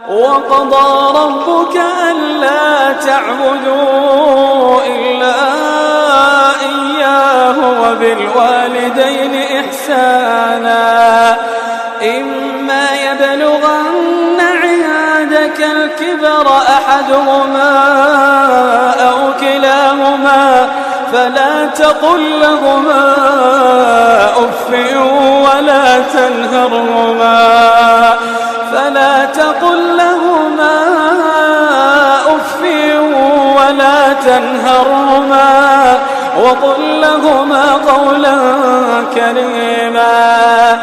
وقضى ربك ألا تعبدوا إلا إياه وبالوالدين إحسانا إما يبلغن عندك الكبر أحدهما أو كلاهما فلا تقل لهما أف ولا تنهرهما وقل لهما قولا كريما.